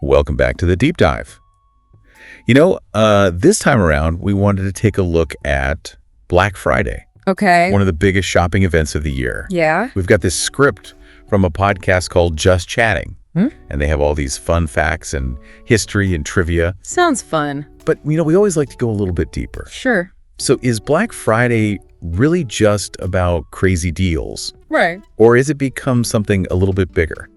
Welcome back to the Deep Dive. This time around, we wanted to take a look at Black Friday, Okay. one of the biggest shopping events of the year. Yeah. We've got this script from a podcast called Just Chatting, and they have all these fun facts and history and trivia. Sounds fun. But, we always like to go a little bit deeper. Sure. So is Black Friday really just about crazy deals? Right. Or has it become something a little bit bigger?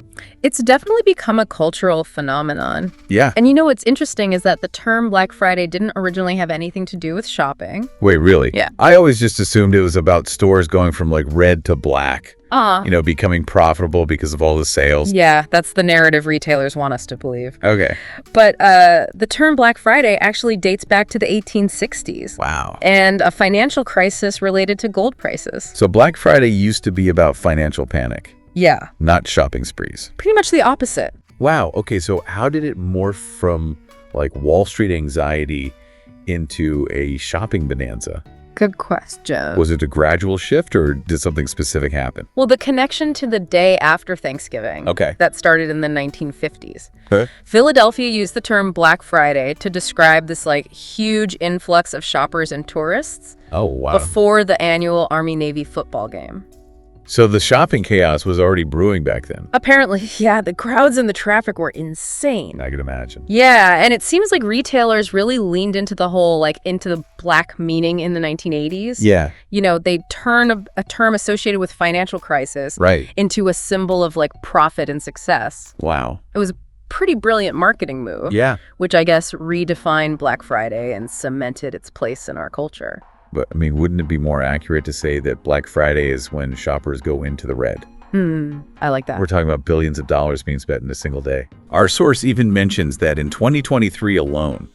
It's definitely become a cultural phenomenon. Yeah. And what's interesting is that the term Black Friday didn't originally have anything to do with shopping. Wait, really? Yeah. I always just assumed it was about stores going from like red to black, becoming profitable because of all the sales. Yeah, that's the narrative retailers want us to believe. Okay. But the term Black Friday actually dates back to the 1860s. Wow. And a financial crisis related to gold prices. So Black Friday used to be about financial panic, Yeah. not shopping sprees. Pretty much the opposite. Wow. Okay, so how did it morph from like Wall Street anxiety into a shopping bonanza? Good question. Was it a gradual shift or did something specific happen? Well, the connection to the day after Thanksgiving that started in the 1950s. Huh? Philadelphia used the term Black Friday to describe this huge influx of shoppers and tourists Oh, wow. before the annual Army-Navy football game. So the shopping chaos was already brewing back then. Apparently, yeah, the crowds and the traffic were insane. I can imagine. Yeah, and it seems like retailers really leaned into the whole, into the black meaning in the 1980s. Yeah. They turn a term associated with financial crisis into a symbol of, profit and success. Wow. It was a pretty brilliant marketing move. Yeah. Which I guess redefined Black Friday and cemented its place in our culture. But, wouldn't it be more accurate to say that Black Friday is when shoppers go into the red? I like that. We're talking about billions of dollars being spent in a single day. Our source even mentions that in 2023 alone,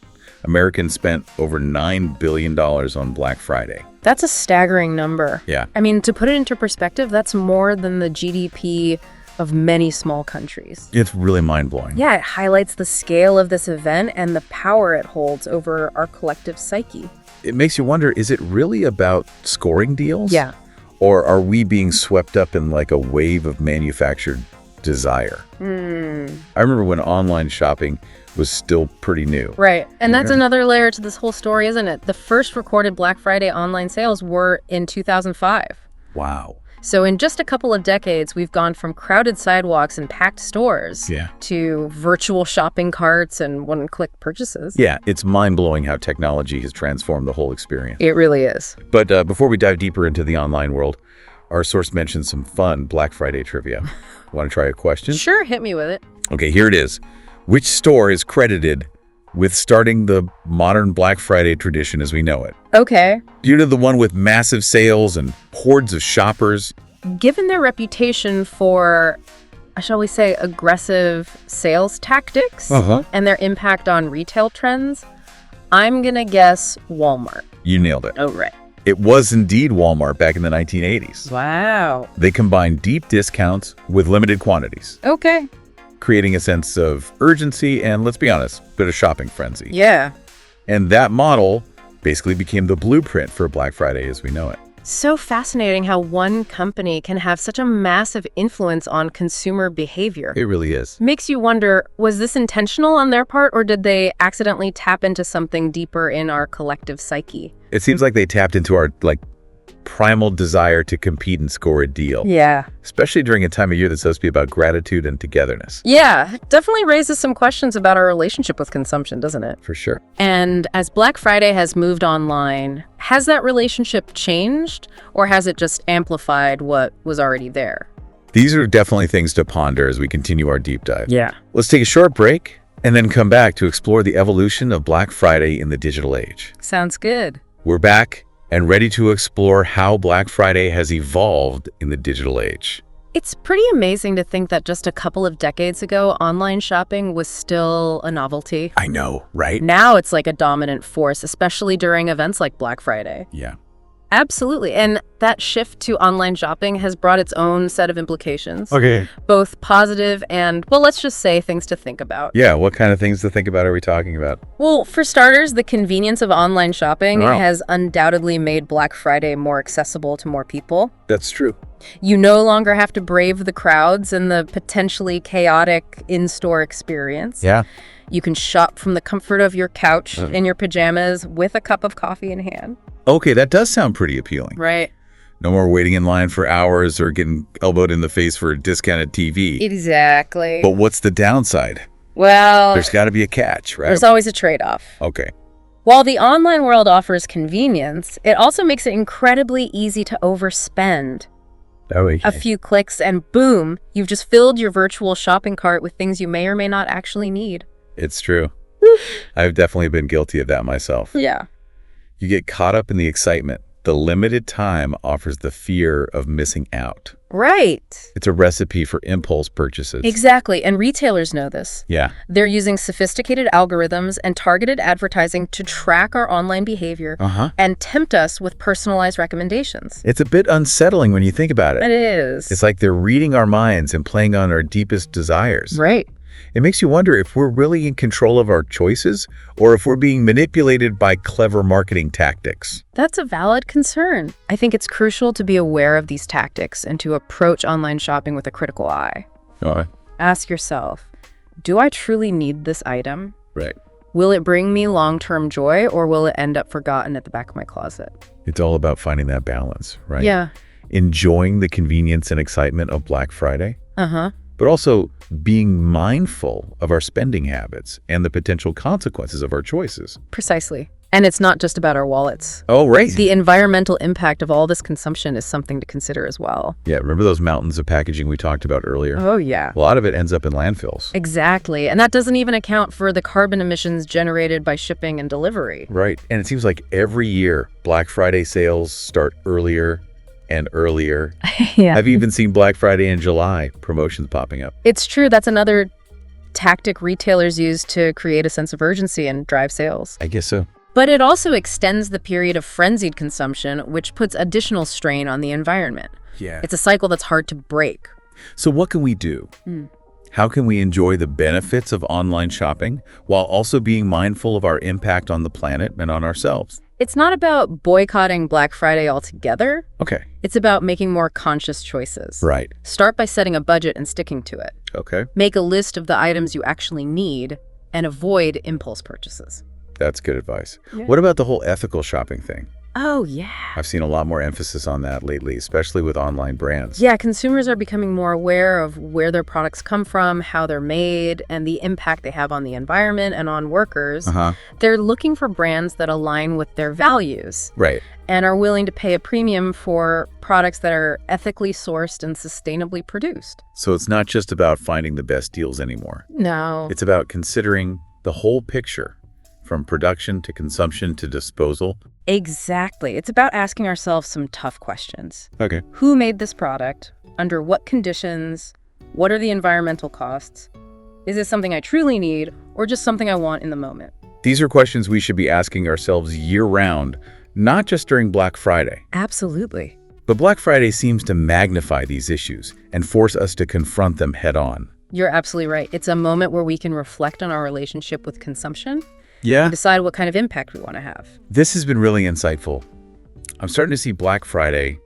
Americans spent over $9 billion on Black Friday. That's a staggering number. Yeah. To put it into perspective, that's more than the GDP of many small countries. It's really mind-blowing. Yeah, it highlights the scale of this event and the power it holds over our collective psyche. It makes you wonder, is it really about scoring deals? Yeah. Or are we being swept up in a wave of manufactured desire? I remember when online shopping was still pretty new. Right. And that's another layer to this whole story, isn't it? The first recorded Black Friday online sales were in 2005. Wow. So in just a couple of decades, we've gone from crowded sidewalks and packed stores to virtual shopping carts and one-click purchases. Yeah, it's mind-blowing how technology has transformed the whole experience. It really is. But before we dive deeper into the online world, our source mentioned some fun Black Friday trivia. Want to try a question? Sure, hit me with it. Okay, here it is. Which store is credited with starting the modern Black Friday tradition as we know it? Okay. Due to the one with massive sales and hordes of shoppers. Given their reputation for, shall we say, aggressive sales tactics and their impact on retail trends, I'm going to guess Walmart. You nailed it. Oh, right. It was indeed Walmart back in the 1980s. Wow. They combined deep discounts with limited quantities, Okay. creating a sense of urgency and, let's be honest, a bit of shopping frenzy. Yeah. And that model basically became the blueprint for Black Friday as we know it. So fascinating how one company can have such a massive influence on consumer behavior. It really is. Makes you wonder, was this intentional on their part, or did they accidentally tap into something deeper in our collective psyche? It seems like they tapped into our, primal desire to compete and score a deal. Yeah. Especially during a time of year that's supposed to be about gratitude and togetherness. Yeah, it definitely raises some questions about our relationship with consumption, doesn't it? For sure. And as Black Friday has moved online, has that relationship changed, or has it just amplified what was already there? These are definitely things to ponder as we continue our deep dive. Yeah. Let's take a short break and then come back to explore the evolution of Black Friday in the digital age. Sounds good. We're back and ready to explore how Black Friday has evolved in the digital age. It's pretty amazing to think that just a couple of decades ago, online shopping was still a novelty. I know, right? Now it's like a dominant force, especially during events like Black Friday. Yeah. Absolutely. And that shift to online shopping has brought its own set of implications. Okay. Both positive and, well, let's just say things to think about. Yeah, what kind of things to think about are we talking about? Well, for starters, the convenience of online shopping Wow. has undoubtedly made Black Friday more accessible to more people. That's true. You no longer have to brave the crowds and the potentially chaotic in-store experience. Yeah. You can shop from the comfort of your couch in your pajamas with a cup of coffee in hand. Okay, that does sound pretty appealing. Right. No more waiting in line for hours or getting elbowed in the face for a discounted TV. Exactly. But what's the downside? Well, There's got to be a catch, right? there's always a trade-off. Okay. While the online world offers convenience, it also makes it incredibly easy to overspend. Okay. A few clicks and boom, you've just filled your virtual shopping cart with things you may or may not actually need. It's true. I've definitely been guilty of that myself. Yeah. You get caught up in the excitement. The limited time offers the fear of missing out. Right. It's a recipe for impulse purchases. Exactly. And retailers know this. Yeah. They're using sophisticated algorithms and targeted advertising to track our online behavior and tempt us with personalized recommendations. It's a bit unsettling when you think about It it. is. It's like they're reading our minds and playing on our deepest desires. Right. It makes you wonder if we're really in control of our choices or if we're being manipulated by clever marketing tactics. That's a valid concern. I think it's crucial to be aware of these tactics and to approach online shopping with a critical eye. All right. Ask yourself, do I truly need this item? Right. Will it bring me long-term joy, or will it end up forgotten at the back of my closet? It's all about finding that balance, right? Yeah. Enjoying the convenience and excitement of Black Friday, Uh-huh. but also being mindful of our spending habits and the potential consequences of our choices. Precisely. And it's not just about our wallets. Oh, right. The environmental impact of all this consumption is something to consider as well. Yeah, remember those mountains of packaging we talked about earlier? Oh, yeah. A lot of it ends up in landfills. Exactly. And that doesn't even account for the carbon emissions generated by shipping and delivery. Right. And it seems like every year, Black Friday sales start earlier and earlier. Yeah. I've even seen Black Friday in July promotions popping up. It's true. That's another tactic retailers use to create a sense of urgency and drive sales. I guess so. But it also extends the period of frenzied consumption, which puts additional strain on the environment. Yeah. It's a cycle that's hard to break. So what can we do? How can we enjoy the benefits of online shopping while also being mindful of our impact on the planet and on ourselves? It's not about boycotting Black Friday altogether. Okay. It's about making more conscious choices. Right. Start by setting a budget and sticking to it. Okay. Make a list of the items you actually need and avoid impulse purchases. That's good advice. Yeah. What about the whole ethical shopping thing? Oh, yeah. I've seen a lot more emphasis on that lately, especially with online brands. Yeah, consumers are becoming more aware of where their products come from, how they're made, and the impact they have on the environment and on workers. They're looking for brands that align with their values Right. and are willing to pay a premium for products that are ethically sourced and sustainably produced. So it's not just about finding the best deals anymore. No. It's about considering the whole picture, from production to consumption to disposal. Exactly. It's about asking ourselves some tough questions. Okay. Who made this product? Under what conditions? What are the environmental costs? Is this something I truly need or just something I want in the moment? These are questions we should be asking ourselves year-round, not just during Black Friday. Absolutely. But Black Friday seems to magnify these issues and force us to confront them head-on. You're absolutely right. It's a moment where we can reflect on our relationship with consumption Yeah. and decide what kind of impact we want to have. This has been really insightful. I'm starting to see Black Friday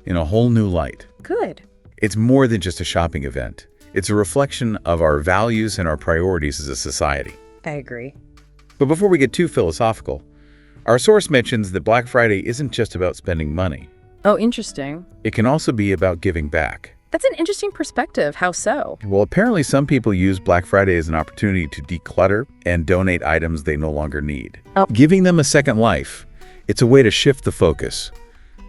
in a whole new light. Good. It's more than just a shopping event. It's a reflection of our values and our priorities as a society. I agree. But before we get too philosophical, our source mentions that Black Friday isn't just about spending money. Oh, interesting. It can also be about giving back. That's an interesting perspective. How so? Well, apparently some people use Black Friday as an opportunity to declutter and donate items they no longer need. Oh. Giving them a second life. It's a way to shift the focus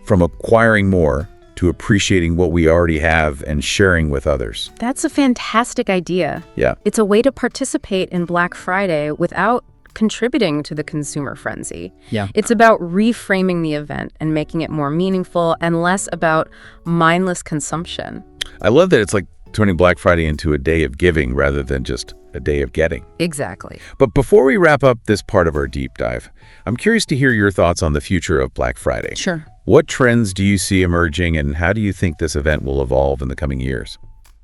from acquiring more to appreciating what we already have and sharing with others. That's a fantastic idea. Yeah. It's a way to participate in Black Friday without contributing to the consumer frenzy. Yeah. It's about reframing the event and making it more meaningful and less about mindless consumption. I love that it's like turning Black Friday into a day of giving rather than just a day of getting. Exactly. But before we wrap up this part of our deep dive, I'm curious to hear your thoughts on the future of Black Friday. Sure. What trends do you see emerging, and how do you think this event will evolve in the coming years?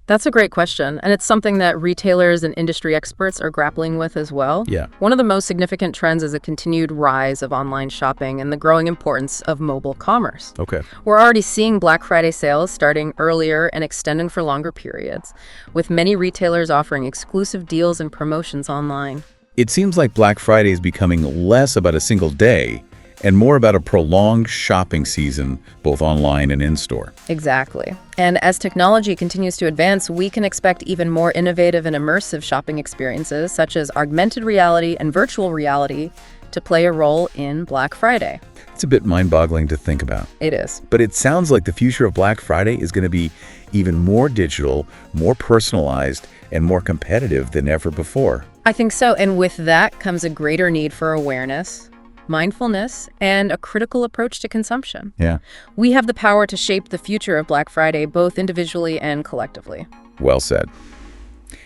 That's a great question, and it's something that retailers and industry experts are grappling with as well. Yeah. One of the most significant trends is a continued rise of online shopping and the growing importance of mobile commerce. Okay. We're already seeing Black Friday sales starting earlier and extending for longer periods, with many retailers offering exclusive deals and promotions online. It seems like Black Friday is becoming less about a single day and more about a prolonged shopping season, both online and in-store. Exactly. And as technology continues to advance, we can expect even more innovative and immersive shopping experiences, such as augmented reality and virtual reality, to play a role in Black Friday. It's a bit mind-boggling to think about. It is. But it sounds like the future of Black Friday is going to be even more digital, more personalized, and more competitive than ever before. I think so. And with that comes a greater need for awareness, mindfulness, and a critical approach to consumption. Yeah. We have the power to shape the future of Black Friday, both individually and collectively. Well said.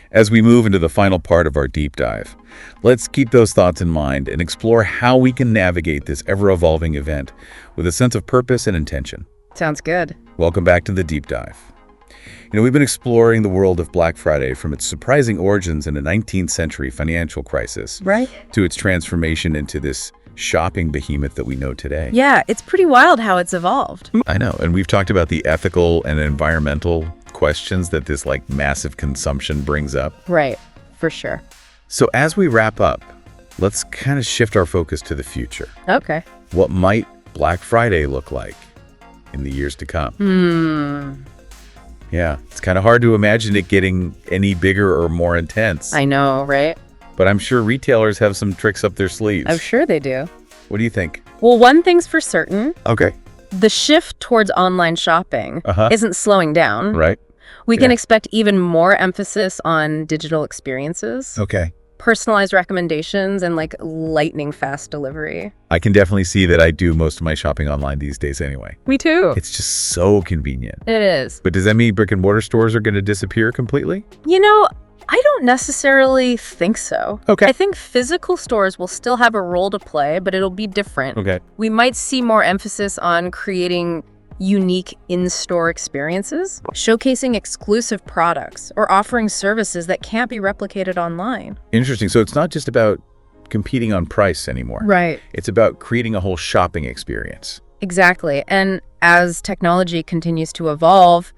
As we move into the final part of our deep dive, let's keep those thoughts in mind and explore how we can navigate this ever-evolving event with a sense of purpose and intention. Sounds good. Welcome back to the deep dive. We've been exploring the world of Black Friday from its surprising origins in a 19th century financial crisis, Right? to its transformation into this shopping behemoth that we know today. Yeah, it's pretty wild how it's evolved. I know, and we've talked about the ethical and environmental questions that this massive consumption brings up. Right, for sure. So as we wrap up, let's kind of shift our focus to the future. Okay. What might Black Friday look like in the years to come? Yeah, it's kind of hard to imagine it getting any bigger or more intense. I know, right? But I'm sure retailers have some tricks up their sleeves. I'm sure they do. What do you think? Well, one thing's for certain. Okay. The shift towards online shopping Uh-huh. isn't slowing down. Right. We can Yeah. expect even more emphasis on digital experiences, Okay. personalized recommendations, and lightning fast delivery. I can definitely see that I do most of my shopping online these days anyway. Me too. It's just so convenient. It is. But does that mean brick and mortar stores are going to disappear completely? I don't necessarily think so. Okay. I think physical stores will still have a role to play, but it'll be different. Okay. We might see more emphasis on creating unique in-store experiences, showcasing exclusive products, or offering services that can't be replicated online. Interesting. So it's not just about competing on price anymore. Right. It's about creating a whole shopping experience. Exactly. And as technology continues to evolve,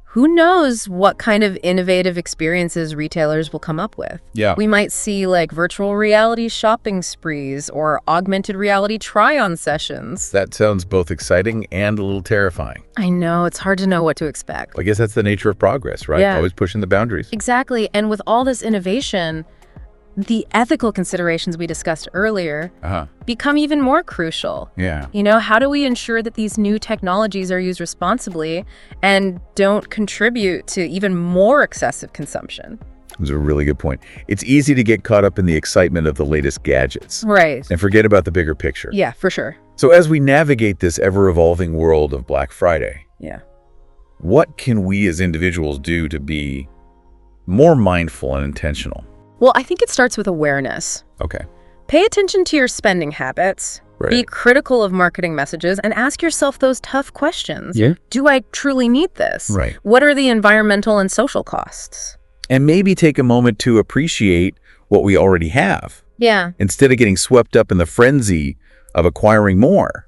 who knows what kind of innovative experiences retailers will come up with. Yeah. We might see virtual reality shopping sprees or augmented reality try-on sessions. That sounds both exciting and a little terrifying. I know, it's hard to know what to expect. I guess that's the nature of progress, right? Yeah. Always pushing the boundaries. Exactly. And with all this innovation, the ethical considerations we discussed earlier Uh-huh. become even more crucial. Yeah. How do we ensure that these new technologies are used responsibly and don't contribute to even more excessive consumption? That's a really good point. It's easy to get caught up in the excitement of the latest gadgets Right. and forget about the bigger picture. Yeah, for sure. So as we navigate this ever-evolving world of Black Friday, Yeah. what can we as individuals do to be more mindful and intentional? Well, I think it starts with awareness. Okay. Pay attention to your spending habits. Right. Be critical of marketing messages and ask yourself those tough questions. Yeah. Do I truly need this? Right. What are the environmental and social costs? And maybe take a moment to appreciate what we already have Yeah. instead of getting swept up in the frenzy of acquiring more.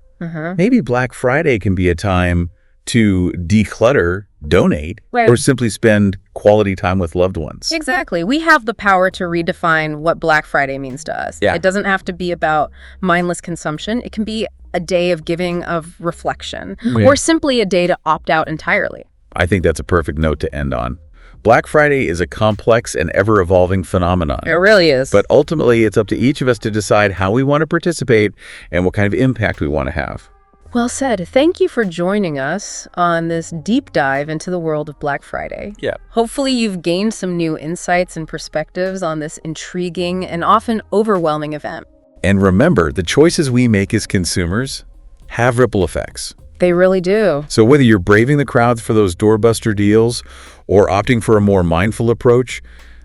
Maybe Black Friday can be a time to declutter, donate, Right. or simply spend quality time with loved ones. Exactly. We have the power to redefine what Black Friday means to us. Yeah. It doesn't have to be about mindless consumption. It can be a day of giving, of reflection, Yeah. or simply a day to opt out entirely. I think that's a perfect note to end on. Black Friday is a complex and ever-evolving phenomenon. It really is. But ultimately, it's up to each of us to decide how we want to participate and what kind of impact we want to have. Well said. Thank you for joining us on this deep dive into the world of Black Friday. Yeah. Hopefully you've gained some new insights and perspectives on this intriguing and often overwhelming event. And remember, the choices we make as consumers have ripple effects. They really do. So whether you're braving the crowds for those doorbuster deals or opting for a more mindful approach,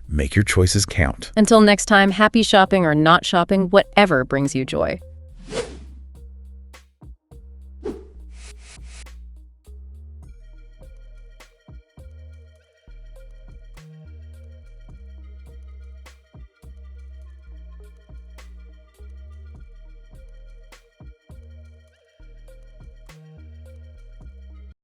make your choices count. Until next time, happy shopping or not shopping, whatever brings you joy.